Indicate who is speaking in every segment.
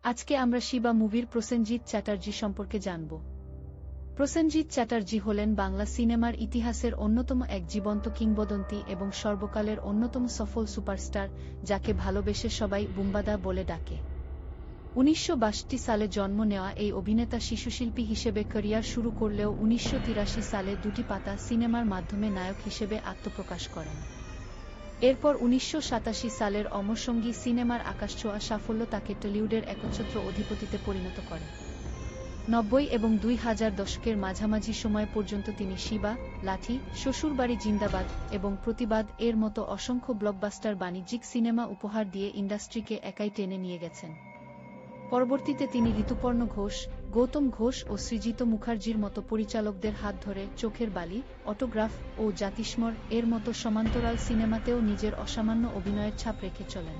Speaker 1: আজকে আমরা শিবা মুভির প্রসেনজিৎ চ্যাটার্জি সম্পর্কে জানব। প্রসেনজিৎ চ্যাটার্জি হলেন বাংলা সিনেমার ইতিহাসের অন্যতম এক জীবন্ত কিংবদন্তি এবং সর্বকালের অন্যতম সফল সুপারস্টার, যাকে ভালোবেসে সবাই বুম্বাদা বলে ডাকে। ১৯৬২ সালে জন্ম নেওয়া এই অভিনেতা শিশুশিল্পী হিসেবে ক্যারিয়ার শুরু করলেও ১৯৮৩ সালে দুটি পাতা সিনেমার মাধ্যমে নায়ক হিসেবে আত্মপ্রকাশ করেন। এরপর ১৯৮৭ সালের অমরসঙ্গী সিনেমার আকাশছোঁয়া সাফল্য তাকে টলিউডের একচ্ছত্র অধিপতিতে পরিণত করে। ৯০ এবং ২০০০ দশকের মাঝামাঝি সময় পর্যন্ত তিনি শিবা, লাঠি, শ্বশুরবাড়ি জিন্দাবাদ এবং প্রতিবাদ এর মতো অসংখ্য ব্লকবাস্টার বাণিজ্যিক সিনেমা উপহার দিয়ে ইন্ডাস্ট্রিকে একাই টেনে নিয়ে গেছেন। পরবর্তীতে তিনি ঋতুপর্ণ ঘোষ, গৌতম ঘোষ ও সৃজিত মুখার্জির মতো পরিচালকদের হাত ধরে চোখের বালি, অটোগ্রাফ ও জাতিস্মর এর মতো সমান্তরাল সিনেমাতেও নিজের অসামান্য অভিনয়ের ছাপ রেখে চলেন।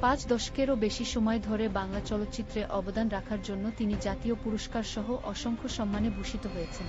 Speaker 1: ৫ দশকেরও বেশি সময় ধরে বাংলা চলচ্চিত্রে অবদান রাখার জন্য তিনি জাতীয় পুরস্কারসহ অসংখ্য সম্মানে ভূষিত হয়েছেন।